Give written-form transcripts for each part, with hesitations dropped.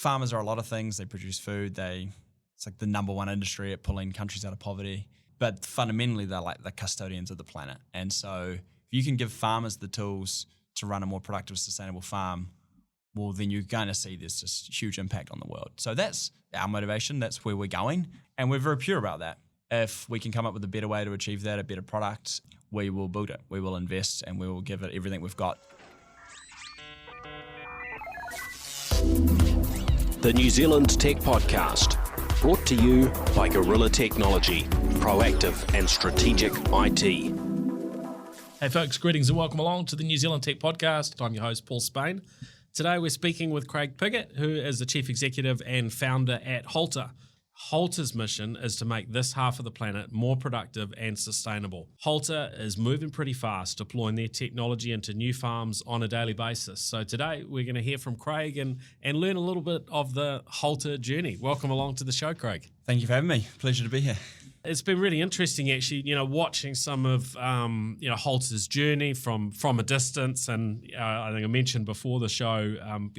farmers are a lot of things. They produce food. It's like the number one industry at pulling countries out of poverty. But fundamentally, they're like the custodians of the planet. And so if you can give farmers the tools to run a more productive, sustainable farm, well, then you're going to see this just huge impact on the world. So that's our motivation. That's where we're going. And we're very pure about that. If we can come up with a better way to achieve that, a better product, we will build it. We will invest and we will give it everything we've got. The New Zealand Tech Podcast, brought to you by Gorilla Technology, proactive and strategic IT. Hey folks, greetings and welcome along to the New Zealand Tech Podcast. I'm your host, Paul Spain. Today we're speaking with Craig Piggott, who is the Chief Executive and Founder at Halter. Halter's mission is to make this half of the planet more productive and sustainable. Halter is moving pretty fast, deploying their technology into new farms on a daily basis. So today we're going to hear from Craig and learn a little bit of the Halter journey. Welcome along to the show, Craig. Thank you for having me. Pleasure to be here. It's been really interesting, actually, watching some of, Halter's journey from a distance. And I think I mentioned before the show,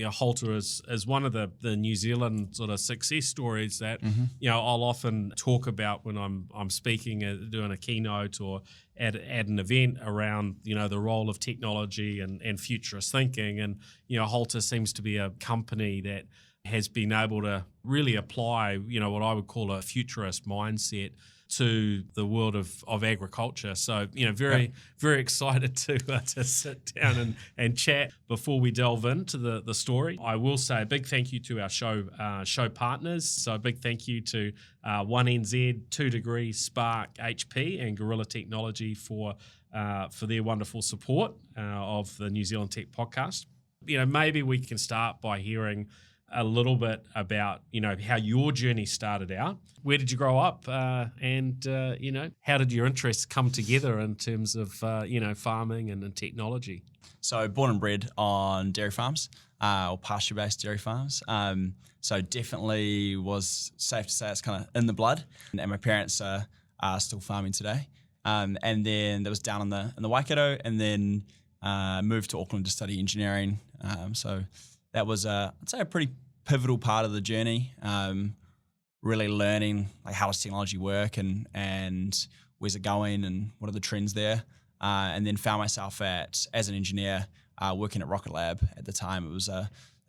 Halter is one of the New Zealand sort of success stories that, I'll often talk about when I'm speaking, doing a keynote or at an event around, the role of technology and futurist thinking. And, Halter seems to be a company that has been able to really apply, what I would call a futurist mindset to the world of agriculture. So, very excited to sit down and chat before we delve into the story. I will say a big thank you to our show partners. So a big thank you to 1NZ, 2 Degrees, Spark, HP, and Gorilla Technology for their wonderful support of the New Zealand Tech Podcast. Maybe we can start by hearing a little bit about, how your journey started out. Where did you grow up? And how did your interests come together in terms of, farming and technology? So born and bred on dairy farms or pasture-based dairy farms. So definitely was safe to say it's kind of in the blood. And my parents are still farming today. And then that was down in the Waikato, and then moved to Auckland to study engineering. So that was, I'd say, a pretty pivotal part of the journey. Really learning like how does technology work and where's it going and what are the trends there. And then found myself as an engineer working at Rocket Lab at the time. It was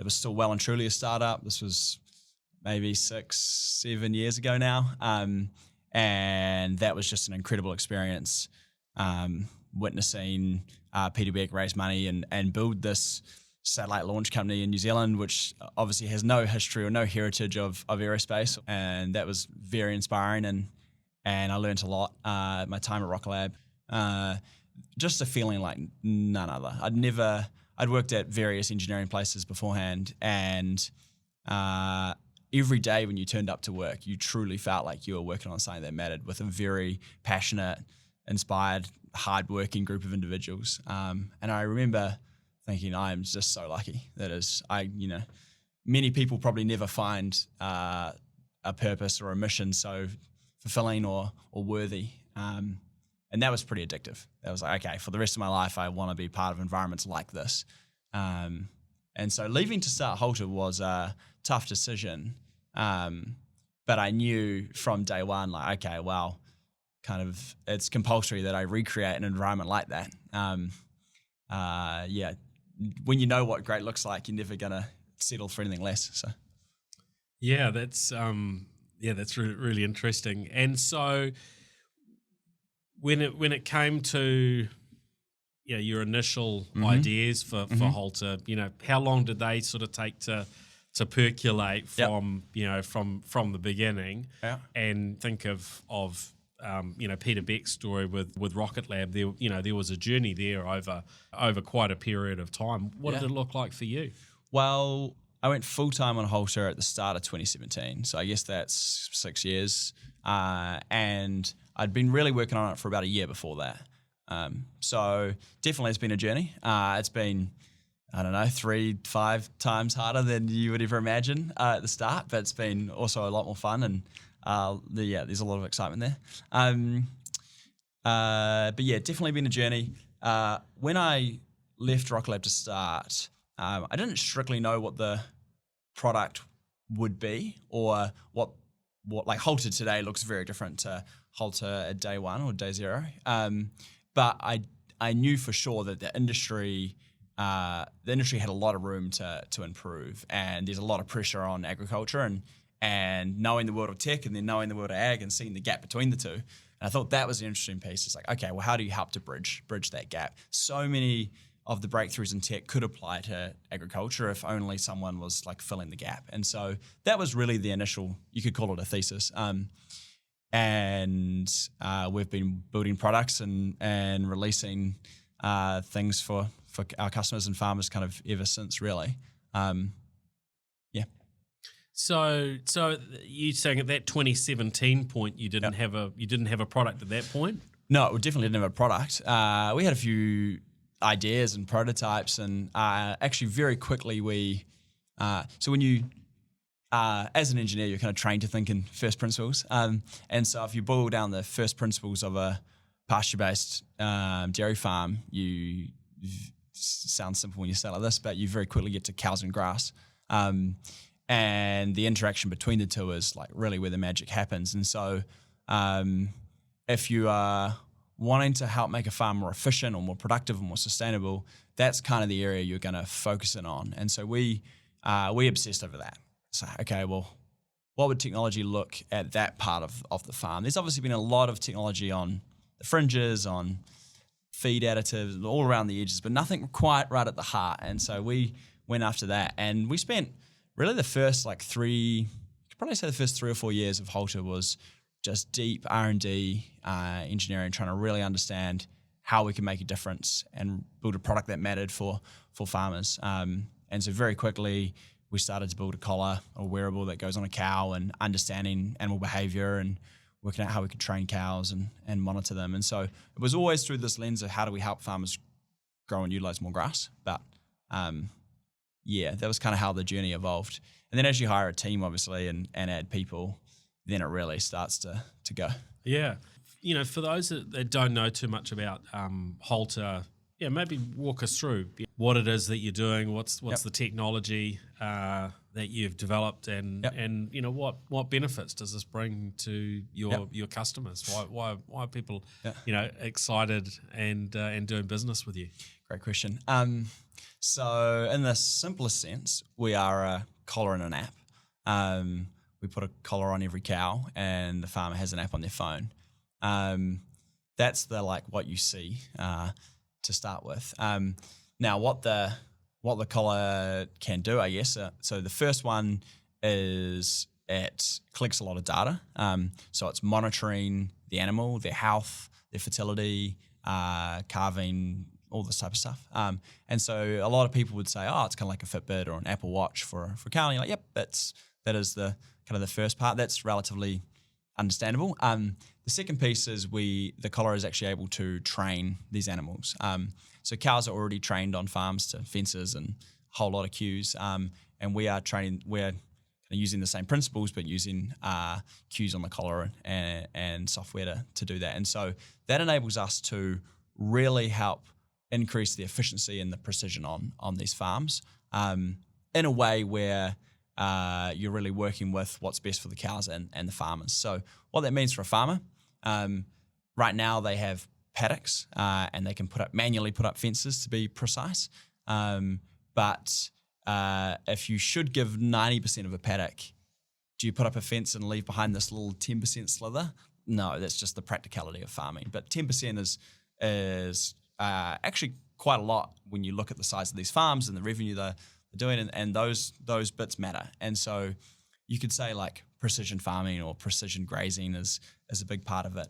still well and truly a startup. This was maybe 6-7 years ago now. And that was just an incredible experience, witnessing Piggott raise money and build this satellite launch company in New Zealand, which obviously has no history or no heritage of aerospace. And that was very inspiring, and I learned a lot at my time at Rocket Lab. Just a feeling like none other. I'd worked at various engineering places beforehand, and every day when you turned up to work, you truly felt like you were working on something that mattered with a very passionate, inspired, hardworking group of individuals. And I remember thinking, I am just so lucky. That is, many people probably never find a purpose or a mission so fulfilling or worthy. And that was pretty addictive. That was like, okay, for the rest of my life, I want to be part of environments like this. And so leaving to start Halter was a tough decision. But I knew from day one, like, okay, well, kind of it's compulsory that I recreate an environment like that. When you know what great looks like, you're never gonna settle for anything less. So, yeah, that's really, really interesting. And so, when it came to your initial ideas for Halter, how long did they sort of take to percolate from from the beginning? Yeah. And think of Peter Beck's story with Rocket Lab. There was a journey there over quite a period of time. What did it look like for you? Well, I went full-time on Halter at the start of 2017, so I guess that's 6 years. And I'd been really working on it for about a year before that. So definitely it's been a journey. It's been, 3-5 times harder than you would ever imagine at the start, but it's been also a lot more fun, and there's a lot of excitement there. But definitely been a journey. When I left Rocket Lab to start, I didn't strictly know what the product would be, or what like Halter today looks very different to Halter at day one or day zero. But I knew for sure that the industry had a lot of room to improve, and there's a lot of pressure on agriculture, and knowing the world of tech and then knowing the world of ag and seeing the gap between the two. And I thought that was the interesting piece. It's like, okay, well, how do you help to bridge that gap? So many of the breakthroughs in tech could apply to agriculture if only someone was like filling the gap. And so that was really the initial, you could call it a thesis. And we've been building products and releasing things for our customers and farmers kind of ever since, really. Yeah. So you saying at that 2017 point you didn't have a product at that point? No, we definitely didn't have a product. We had a few ideas and prototypes, and actually very quickly so when you as an engineer, you're kind of trained to think in first principles. And so if you boil down the first principles of a pasture-based dairy farm, sounds simple when you say it like this, but you very quickly get to cows and grass. And the interaction between the two is like really where the magic happens. And so if you are wanting to help make a farm more efficient or more productive or more sustainable, that's kind of the area you're going to focus in on. And so we obsessed over that. So, okay, well, what would technology look at that part of the farm? There's obviously been a lot of technology on the fringes, on feed additives, all around the edges, but nothing quite right at the heart. And so we went after that. And we spent really the first you could probably say the first 3 or 4 years of Halter was just deep R&D engineering, trying to really understand how we can make a difference and build a product that mattered for farmers. And so very quickly, we started to build a collar or wearable that goes on a cow, and understanding animal behavior and working out how we could train cows and monitor them. And so it was always through this lens of how do we help farmers grow and utilize more grass. But that was kind of how the journey evolved. And then as you hire a team, obviously, and add people, then it really starts to go. Yeah. For those that don't know too much about Halter, maybe walk us through what it is that you're doing, what's the technology that you've developed, and what benefits does this bring to your customers? Why are people excited and doing business with you? Great question. So in the simplest sense, we are a collar and an app. We put a collar on every cow, and the farmer has an app on their phone. That's what you see to start with. Now, what the collar can do, I guess. So the first one is it collects a lot of data. So it's monitoring the animal, their health, their fertility, calving, all this type of stuff. And so a lot of people would say, it's kind of like a Fitbit or an Apple Watch for cow. And you're like, yep, that is the kind of the first part. That's relatively understandable. The second piece is the collar is actually able to train these animals. So cows are already trained on farms to fences and a whole lot of cues. And we're using the same principles, but using cues on the collar and software to do that. And so that enables us to really help increase the efficiency and the precision on these farms in a way where you're really working with what's best for the cows and the farmers. So what that means for a farmer, right now they have paddocks and they can manually put up fences to be precise. But if you should give 90% of a paddock, do you put up a fence and leave behind this little 10% slither? No, that's just the practicality of farming. But 10% is actually quite a lot when you look at the size of these farms and the revenue they're doing, and those bits matter. And so you could say precision farming or precision grazing is a big part of it.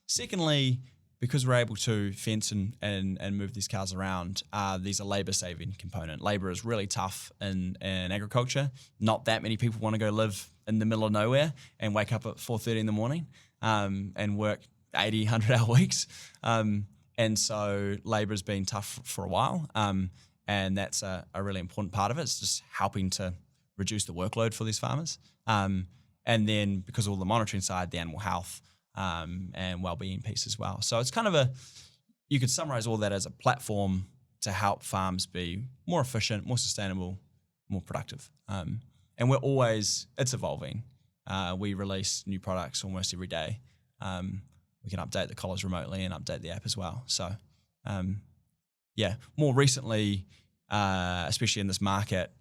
Secondly, because we're able to fence and move these cows around, these are labor-saving component. Labor is really tough in agriculture. Not that many people want to go live in the middle of nowhere and wake up at 4:30 in the morning and work 80, 100-hour weeks. And so labor has been tough for a while, and that's a really important part of it. It's just helping to reduce the workload for these farmers. And then because of all the monitoring side, the animal health and well-being piece as well. So it's kind of you could summarize all that as a platform to help farms be more efficient, more sustainable, more productive. we're it's evolving. We release new products almost every day. We can update the collars remotely and update the app as well. So, more recently, especially in this market,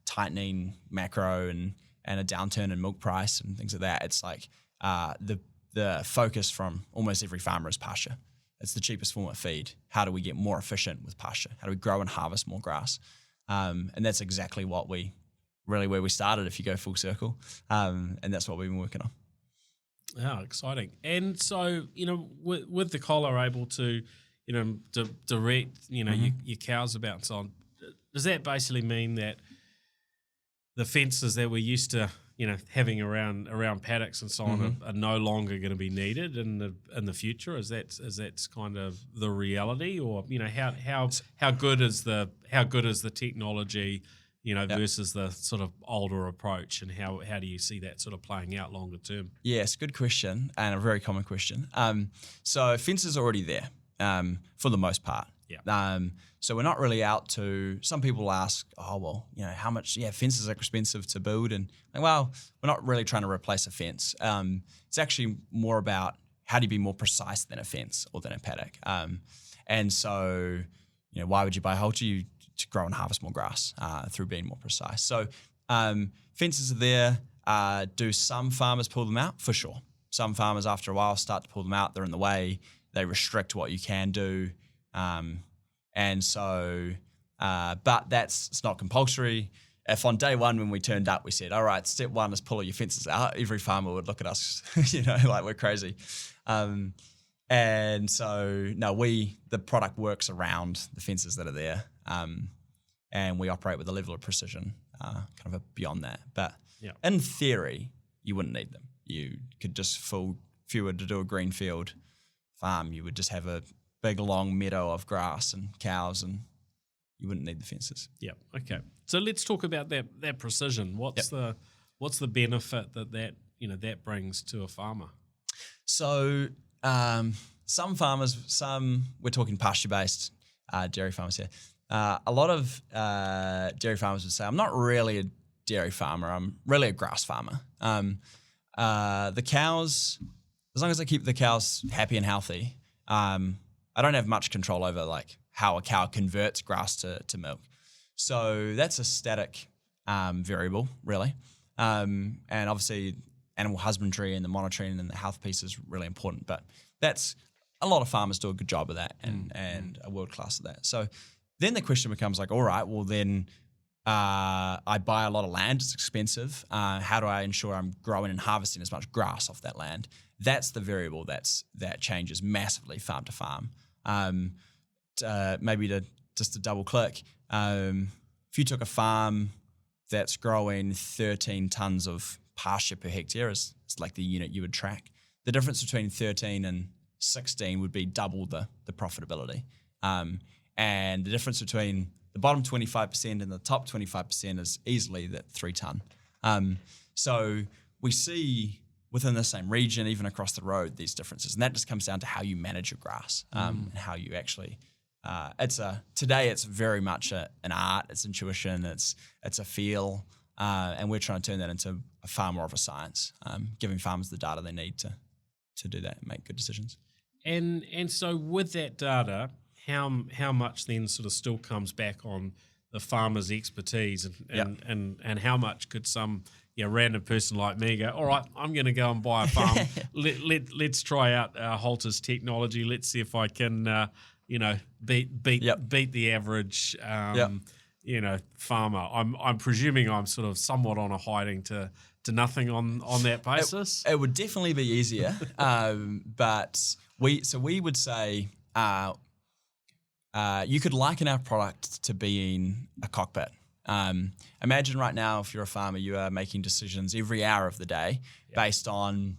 tightening macro and a downturn in milk price and things like that, it's like the focus from almost every farmer is pasture. It's the cheapest form of feed. How do we get more efficient with pasture? How do we grow and harvest more grass? And that's exactly where we started, if you go full circle. And that's what we've been working on. Oh, exciting. And so, with the collar able to, direct, your cows about and so on, does that basically mean that the fences that we're used to, having around paddocks and so on are no longer going to be needed in the future? Is that kind of the reality, or how good is the technology, versus the sort of older approach, and how do you see that sort of playing out longer term? Yes, good question, and a very common question. So fences are already there for the most part. Yeah. So we're not really out to. Some people ask, "Oh, well, how much?" Yeah, fences are expensive to build, and well, we're not really trying to replace a fence. It's actually more about how do you be more precise than a fence or than a paddock. And so, why would you buy a Halter? To grow and harvest more grass through being more precise. So fences are there. Do some farmers pull them out? For sure. Some farmers, after a while, start to pull them out. They're in the way. They restrict what you can do. And so, but it's not compulsory. If on day one when we turned up, we said, all right, step one is pull all your fences out, every farmer would look at us, like we're crazy. And so, no, the product works around the fences that are there. And we operate with a level of precision, kind of beyond that. But in theory, you wouldn't need them. You could just if you were to do a greenfield farm, you would just have a big long meadow of grass and cows, and you wouldn't need the fences. Yeah. Okay. So let's talk about that precision. What's the benefit that brings to a farmer? So some farmers, we're talking pasture-based dairy farmers here. A lot of dairy farmers would say, I'm not really a dairy farmer, I'm really a grass farmer. The cows, as long as I keep the cows happy and healthy, I don't have much control over like how a cow converts grass to milk. So that's a static variable, really. And obviously animal husbandry and the monitoring and the health piece is really important, but a lot of farmers do a good job of that and are world-class at that. So then the question becomes like, all right, well then I buy a lot of land, it's expensive. How do I ensure I'm growing and harvesting as much grass off that land? That's the variable that changes massively farm to farm. Maybe to double click, if you took a farm that's growing 13 tons of pasture per hectare, it's like the unit you would track. The difference between 13 and 16 would be double the profitability. And the difference between the bottom 25% and the top 25% is easily that 3 ton. So we see within the same region, even across the road, these differences. And that just comes down to how you manage your grass and how you actually, today it's very much an art, it's intuition, it's a feel. And we're trying to turn that into far more of a science, giving farmers the data they need to do that and make good decisions. And so with that data, how much then sort of still comes back on the farmer's expertise and how much could some random person like me go, all right, I'm going to go and buy a farm. Let's try out Halter's technology. Let's see if I can, beat the average, farmer. I'm presuming I'm sort of somewhat on a hiding to nothing on that basis. It would definitely be easier, but we would say you could liken our product to being a cockpit. Imagine right now, if you're a farmer, you are making decisions every hour of the day based on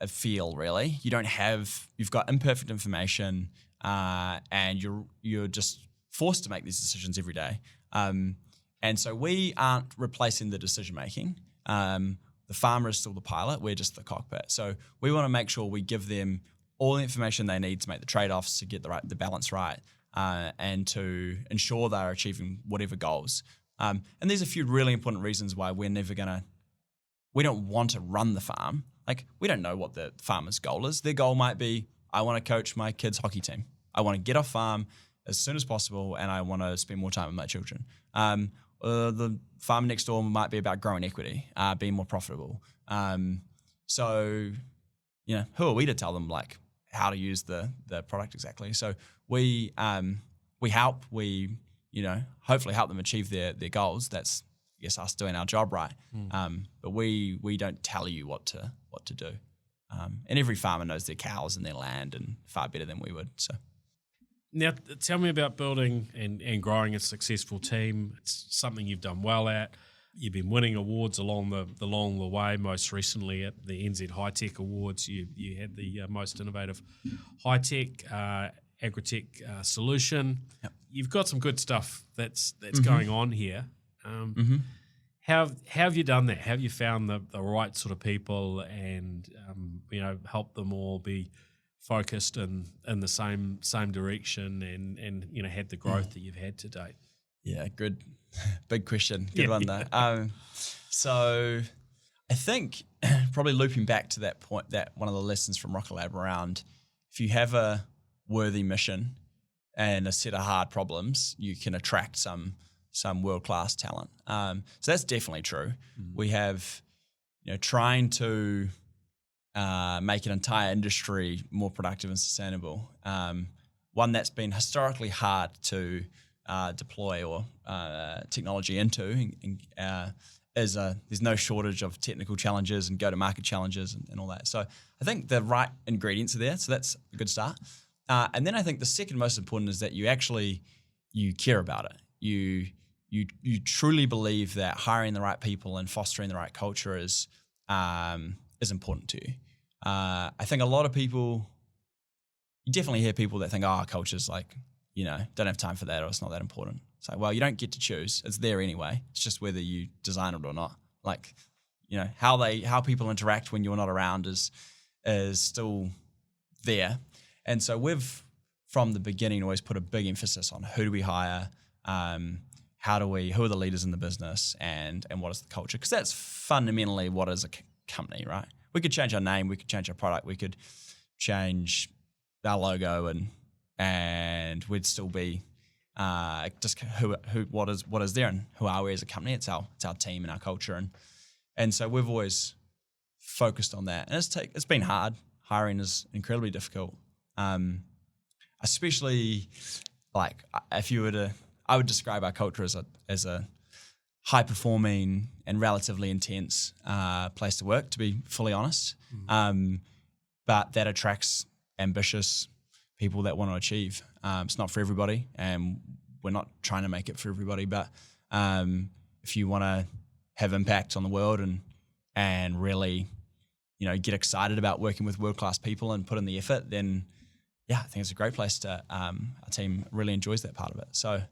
a feel, really. You've got imperfect information, and you're just forced to make these decisions every day. And so we aren't replacing the decision making. The farmer is still the pilot. We're just the cockpit. So we want to make sure we give them all the information they need to make the trade-offs, to get the balance right, and to ensure they're achieving whatever goals. And there's a few really important reasons why we don't want to run the farm. Like, we don't know what the farmer's goal is. Their goal might be, I want to coach my kids' hockey team. I want to get off farm as soon as possible, and I want to spend more time with my children. The farm next door might be about growing equity, being more profitable. So, who are we to tell them like how to use the product exactly? So we help. We hopefully help them achieve their goals. That's, I guess, us doing our job right. But we don't tell you what to do. And every farmer knows their cows and their land and far better than we would. So. Now, tell me about building and growing a successful team. It's something you've done well at. You've been winning awards along the way. Most recently at the NZ High Tech Awards, you had the most innovative high tech Agritech solution. Yep. You've got some good stuff that's going on here. How have you done that? How have you found the right sort of people and help them all be focused in the same direction and had the growth that you've had to date? Yeah, good. Big question. Good one though. So I think probably looping back to that point, that one of the lessons from Rocket Lab around, if you have a worthy mission and a set of hard problems, you can attract some world-class talent. So that's definitely true. We have, trying to make an entire industry more productive and sustainable. One that's been historically hard to deploy or technology into. There's no shortage of technical challenges and go-to-market challenges and all that. So I think the right ingredients are there. So that's a good start. And then I think the second most important is that you care about it. You truly believe that hiring the right people and fostering the right culture is important to you. I think a lot of people, you definitely hear people that think, culture's like, don't have time for that, or it's not that important. It's like, well, you don't get to choose. It's there anyway. It's just whether you design it or not. Like, how people interact when you're not around is still there. And so we've, from the beginning, always put a big emphasis on who do we hire, who are the leaders in the business, and what is the culture? Because that's fundamentally what is a company, right? We could change our name, we could change our product, we could change our logo, and we'd still be just what is there and who are we as a company. It's our team and our culture, and so we've always focused on that. And it's been hard. Hiring is incredibly difficult, especially like if you were to. I would describe our culture as a high-performing and relatively intense place to work, to be fully honest. But that attracts ambitious people that want to achieve. It's not for everybody, and we're not trying to make it for everybody. But if you want to have impact on the world and really, get excited about working with world-class people and put in the effort, then yeah, I think it's a great place to. Our team really enjoys that part of it. So.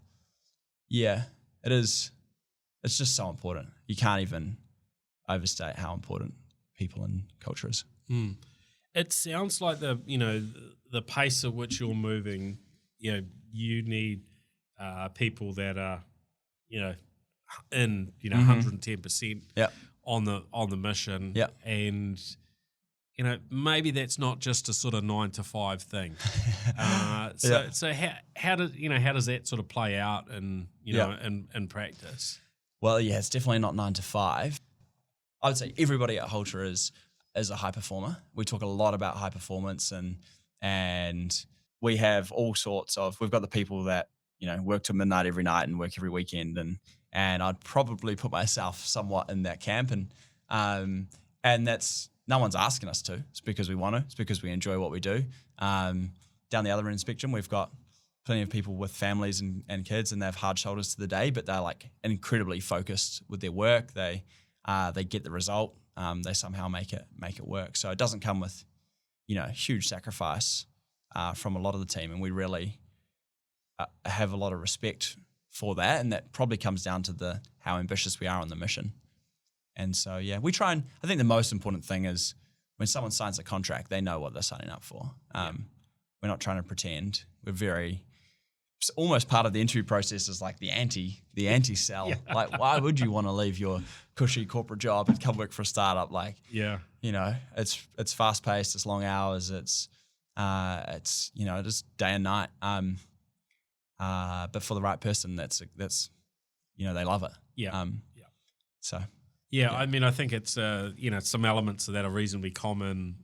Yeah, it is. It's just so important. You can't even overstate how important people and culture is. It sounds like the pace at which you're moving. You need people that are in 110% on the mission. Yeah. And maybe that's not just a sort of 9 to 5 thing. So how does that sort of play out in practice? Well, yeah, it's definitely not 9 to 5. I would say everybody at Halter is a high performer. We talk a lot about high performance, and we have all sorts of. We've got the people that work till midnight every night and work every weekend, and I'd probably put myself somewhat in that camp, and that's. No one's asking us to. It's because we want to. It's because we enjoy what we do. Down the other end of the spectrum, we've got plenty of people with families and kids, and they have hard shoulders to the day, but they're like incredibly focused with their work. They get the result. They somehow make it work. So it doesn't come with huge sacrifice from a lot of the team, and we really have a lot of respect for that. And that probably comes down to how ambitious we are on the mission. And so, yeah, we try and I think the most important thing is when someone signs a contract, they know what they're signing up for. We're not trying to pretend. We're very almost part of the interview process is like the anti sell. Yeah. Like, why would you want to leave your cushy corporate job and come work for a startup? Like, it's fast paced, it's long hours, it's just day and night. But for the right person, that's they love it. Yeah. So. Yeah, I mean, I think it's some elements of that are reasonably common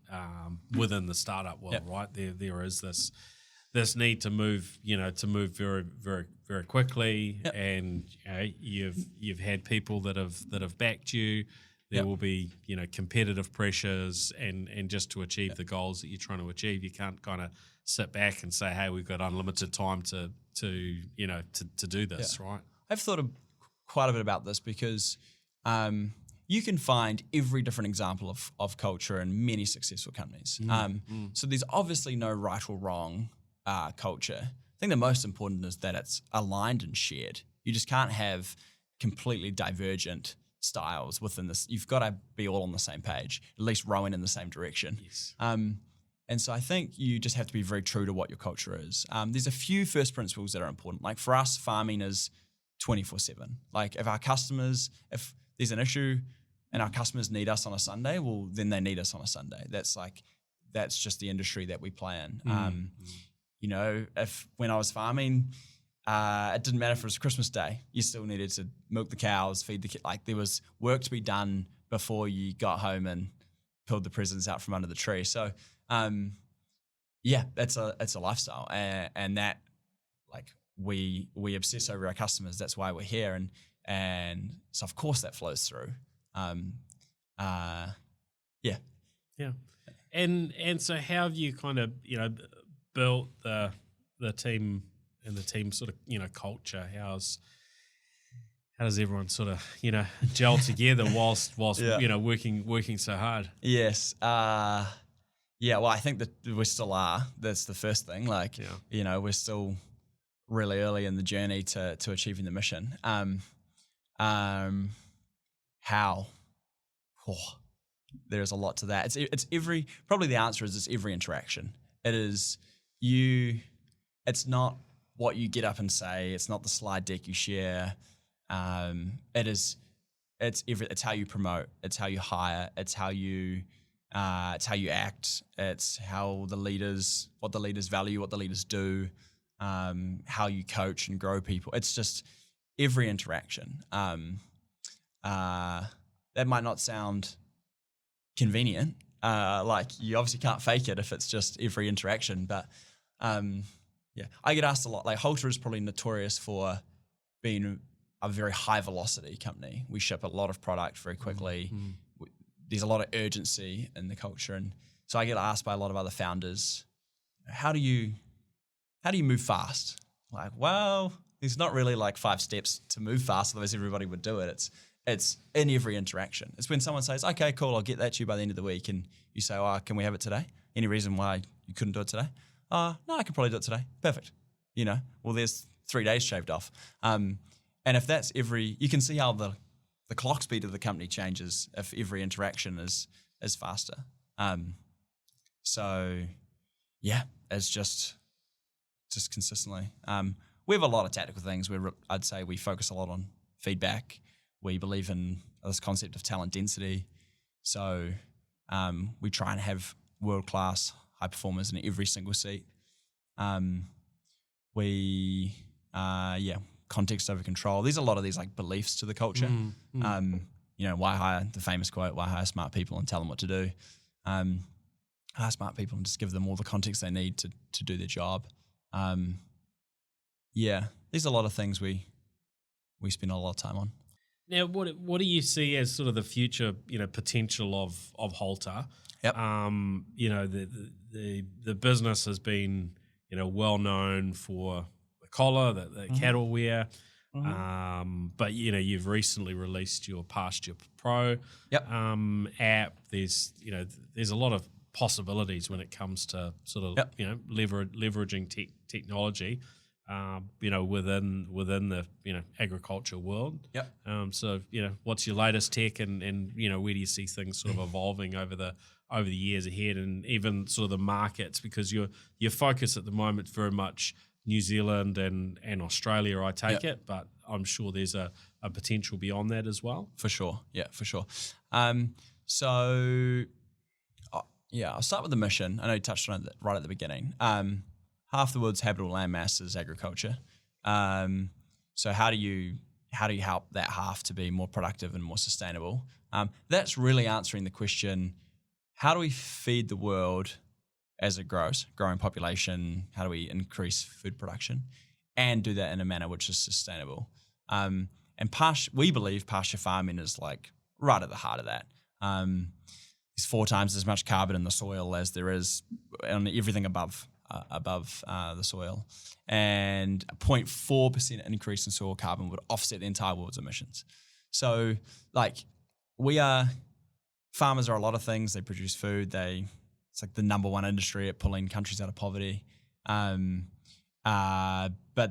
within the startup world, right? There is this need to move, very, very, very quickly, and you've had people that have backed you. There will be competitive pressures, and just to achieve the goals that you're trying to achieve, you can't kind of sit back and say, hey, we've got unlimited time to do this, right? I've thought quite a bit about this because. You can find every different example of culture in many successful companies. So there's obviously no right or wrong culture. I think the most important is that it's aligned and shared. You just can't have completely divergent styles within this. You've got to be all on the same page, at least rowing in the same direction. Yes. And so I think you just have to be very true to what your culture is. There's a few first principles that are important. Like for us, farming is 24/7. Like if there's an issue and our customers need us on a Sunday, well, then they need us on a Sunday. That's just the industry that we play in. If when I was farming, it didn't matter if it was Christmas Day, you still needed to milk the cows, feed the kids. Like there was work to be done before you got home and pulled the presents out from under the tree. So, it's a lifestyle, and that like we obsess over our customers. That's why we're here, and so of course that flows through. And so how have you kind of built the team and the team sort of culture? How does everyone sort of gel together whilst working so hard? Yes. Well, I think that we still are. That's the first thing. Like we're still really early in the journey to achieving the mission. How? There's a lot to that. It's probably the answer is it's every interaction. It is it's not what you get up and say. It's not the slide deck you share. It's how you promote. It's how you hire. It's how you act. It's what the leaders value, what the leaders do, how you coach and grow people. It's just every interaction. That might not sound convenient. Like you obviously can't fake it if it's just every interaction. But I get asked a lot. Like Halter is probably notorious for being a very high velocity company. We ship a lot of product very quickly. There's a lot of urgency in the culture, and so I get asked by a lot of other founders, how do you move fast? Like, well, there's not really like 5 steps to move fast, otherwise everybody would do it. It's in every interaction. It's when someone says, okay, cool, I'll get that to you by the end of the week, and you say, oh, can we have it today? Any reason why you couldn't do it today? No, I could probably do it today. Perfect. Well, there's 3 days shaved off. And if that's you can see how the clock speed of the company changes if every interaction is faster. It's just consistently. We have a lot of tactical things where I'd say we focus a lot on feedback. We believe in this concept of talent density. So we try and have world-class high performers in every single seat. Context over control. There's a lot of these like beliefs to the culture. Why hire, the famous quote, why hire smart people and tell them what to do? Hire smart people and just give them all the context they need to do their job. There's a lot of things we spend a lot of time on. Now, what do you see as sort of the future, potential of Halter? Yep. The business has been, well known for the collar that the cattle wear. But you've recently released your Pasture Pro app. There's a lot of possibilities when it comes to sort of leveraging technology. Within the agriculture world. So what's your latest tech, and where do you see things sort of evolving over the years ahead, and even sort of the markets, because your focus at the moment is very much New Zealand and Australia, I take it, but I'm sure there's a potential beyond that as well. For sure. Yeah, for sure. I'll start with the mission. I know you touched on it right at the beginning. Half the world's habitable land mass is agriculture. So how do you help that half to be more productive and more sustainable? That's really answering the question, how do we feed the world as it grows, growing population? How do we increase food production and do that in a manner which is sustainable? And we believe pasture farming is like right at the heart of that. There's 4 times as much carbon in the soil as there is on everything above the soil, and a 0.4% increase in soil carbon would offset the entire world's emissions. So, farmers are a lot of things. They produce food. It's like the number one industry at pulling countries out of poverty. But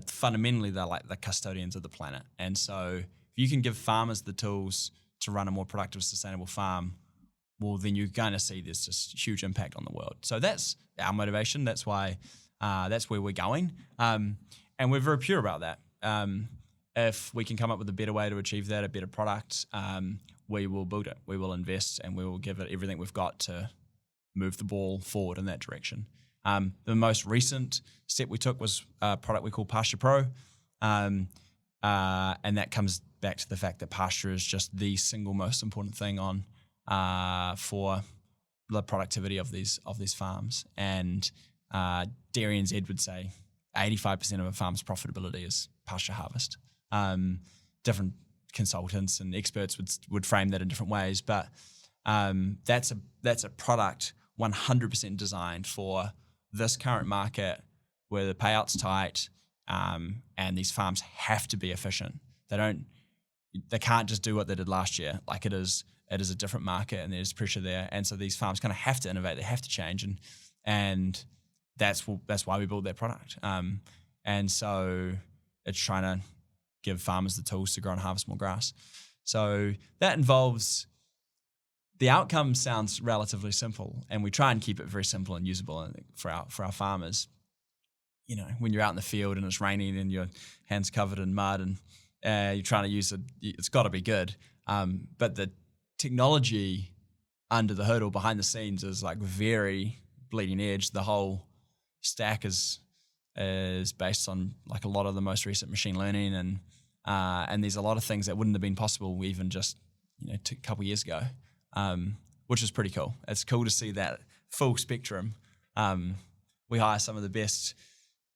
fundamentally, they're like the custodians of the planet. And so, if you can give farmers the tools to run a more productive, sustainable farm, well, then you're going to see this just huge impact on the world. So that's our motivation. That's why, that's where we're going. And we're very pure about that. If we can come up with a better way to achieve that, a better product, we will build it. We will invest and we will give it everything we've got to move the ball forward in that direction. The most recent step we took was a product we call Pasture Pro. And that comes back to the fact that pasture is just the single most important thing for the productivity of these farms. And Dairy NZ would say 85% of a farm's profitability is pasture harvest. Different consultants and experts would frame that in different ways, but that's a product 100% designed for this current market where the payout's tight, and these farms have to be efficient. They can't just do what they did last year. Like it is a different market and there's pressure there. And so these farms kind of have to innovate, they have to change. And that's why we built that product. And so it's trying to give farmers the tools to grow and harvest more grass. So that involves, the outcome sounds relatively simple, and we try and keep it very simple and usable for our farmers. You know, when you're out in the field and it's raining and your hands covered in mud and you're trying to use it, it's got to be good. But the technology under the hood or behind the scenes is like very bleeding edge. The whole stack is based on like a lot of the most recent machine learning, and there's a lot of things that wouldn't have been possible even just a couple years ago, which is pretty cool. It's cool to see that full spectrum. We hire some of the best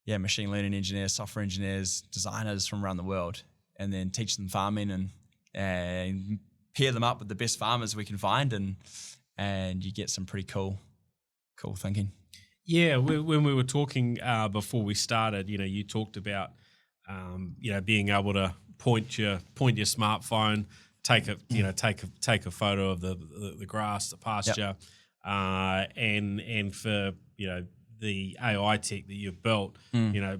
machine learning engineers, software engineers, designers from around the world, and then teach them farming and pair them up with the best farmers we can find, and you get some pretty cool thinking. Yeah, when we were talking before we started, you talked about being able to point your smartphone, take a photo of the grass, the pasture, and for the AI tech that you've built,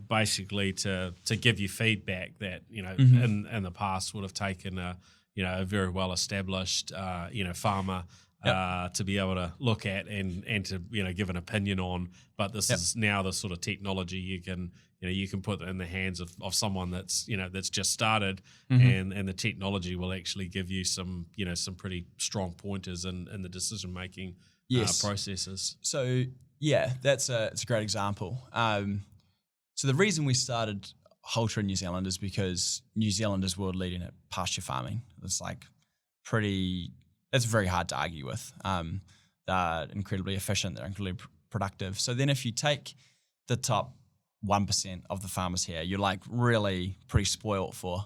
basically to give you feedback that in the past would have taken a very well established farmer to be able to look at and to give an opinion on. But this is now the sort of technology you can put in the hands of someone that's just started, and the technology will actually give you some pretty strong pointers in the decision making processes. So it's a great example. So the reason we started Halter in New Zealand is because New Zealand is world leading at pasture farming. It's very hard to argue with. They're incredibly efficient. They're incredibly productive. So then if you take the top 1% of the farmers here, you're like really pretty spoiled for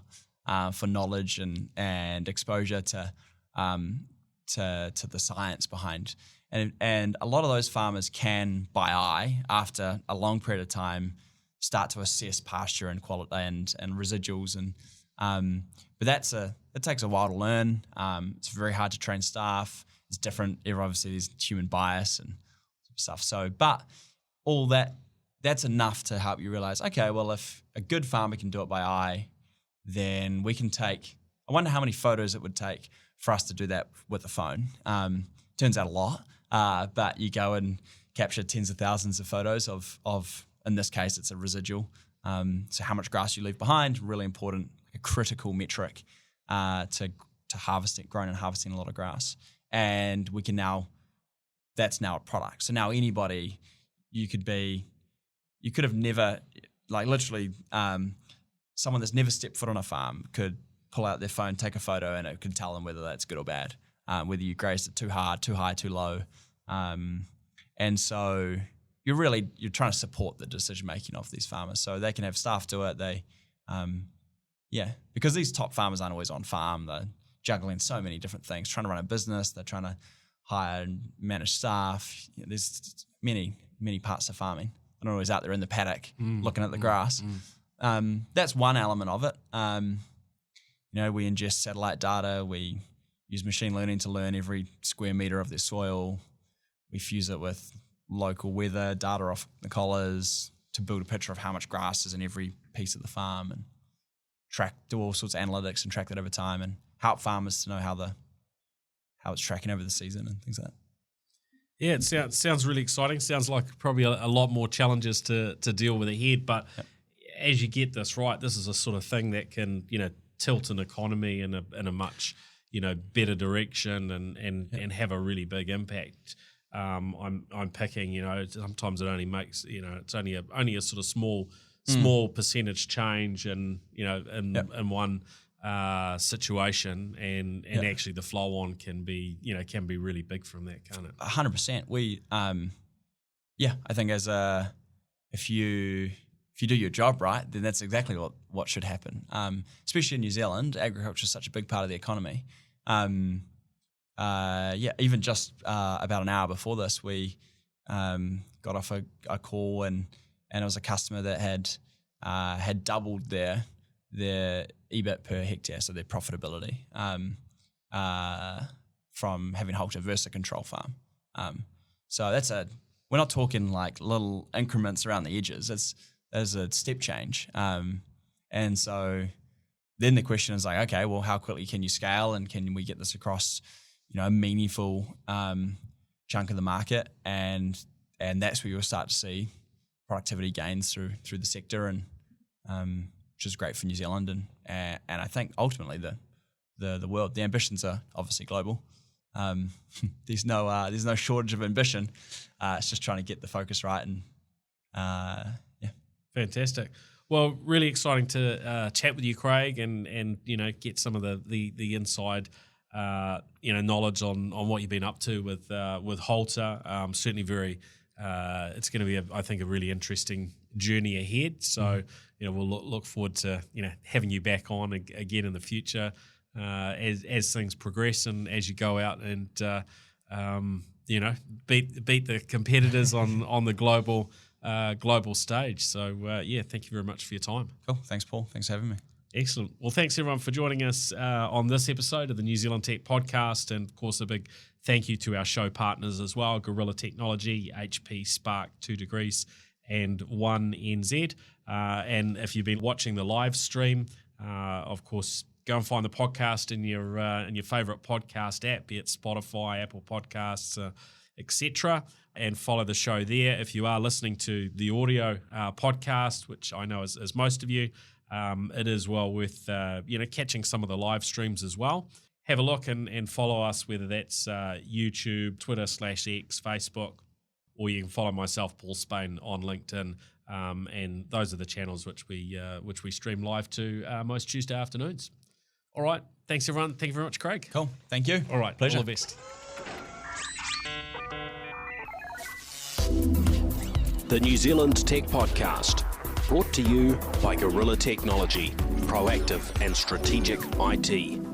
knowledge and exposure to the science behind. And a lot of those farmers can, by eye, after a long period of time, start to assess pasture and quality and residuals. But it takes a while to learn. It's very hard to train staff. It's different. Obviously, there's human bias and stuff. So, but all that's enough to help you realize, okay, well, if a good farmer can do it by eye, then we can take. I wonder how many photos it would take for us to do that with a phone. Turns out a lot. But you go and capture tens of thousands of photos of in this case, it's a residual. So how much grass you leave behind, really important, a critical metric to growing and harvesting a lot of grass. And we can that's now a product. So now anybody, you could have never, like literally someone that's never stepped foot on a farm could pull out their phone, take a photo, and it could tell them whether that's good or bad, whether you grazed it too hard, too high, too low. And so you're trying to support the decision-making of these farmers. So they can have staff do it. Because these top farmers aren't always on farm. They're juggling so many different things, trying to run a business. They're trying to hire and manage staff. There's many, many parts of farming. They're not always out there in the paddock looking at the grass. That's one element of it. We ingest satellite data. We use machine learning to learn every square meter of their soil. We fuse it with local weather data off the collars to build a picture of how much grass is in every piece of the farm, and do all sorts of analytics and track that over time and help farmers to know how it's tracking over the season and things like that. Yeah, it sounds really exciting. Sounds like probably a lot more challenges to deal with ahead. But as you get this right, this is a sort of thing that can tilt an economy in a much better direction and have a really big impact. I'm picking, sometimes it only makes, it's only a sort of small percentage change in one situation, and actually the flow on can be really big from that, can't it? 100%. We, I think if you do your job right, then that's exactly what should happen. Especially in New Zealand, agriculture is such a big part of the economy. Even just about an hour before this, we got off a call, and it was a customer that had doubled their EBIT per hectare, so their profitability, from having Halter versus a control farm. So we're not talking like little increments around the edges. There's a step change. And so then the question is like, okay, well, how quickly can you scale, and can we get this across, a meaningful chunk of the market? And that's where you'll start to see productivity gains through the sector, and which is great for New Zealand, and I think ultimately the world. The ambitions are obviously global. There's no shortage of ambition. It's just trying to get the focus right, and Fantastic. Well, really exciting to chat with you, Craig, and get some of the inside knowledge on what you've been up to with Halter. Certainly very. It's going to be, I think, a really interesting journey ahead. So, we'll look forward to having you back on again in the future as things progress, and as you go out and beat the competitors on the global stage. So, thank you very much for your time. Cool. Thanks, Paul. Thanks for having me. Excellent. Well, thanks everyone for joining us on this episode of the New Zealand Tech Podcast, and of course a big thank you to our show partners as well: Gorilla Technology, HP, Spark, 2 Degrees, and 1NZ. And if you've been watching the live stream, of course, go and find the podcast in your favourite podcast app, be it Spotify, Apple Podcasts, etc., and follow the show there. If you are listening to the audio podcast, which I know is most of you, it is well worth catching some of the live streams as well. Have a look and follow us, whether that's YouTube, Twitter /X, Facebook, or you can follow myself, Paul Spain, on LinkedIn. And those are the channels which we stream live to most Tuesday afternoons. All right. Thanks, everyone. Thank you very much, Craig. Cool. Thank you. All right. Pleasure. All the best. The New Zealand Tech Podcast, brought to you by Gorilla Technology, proactive and strategic IT.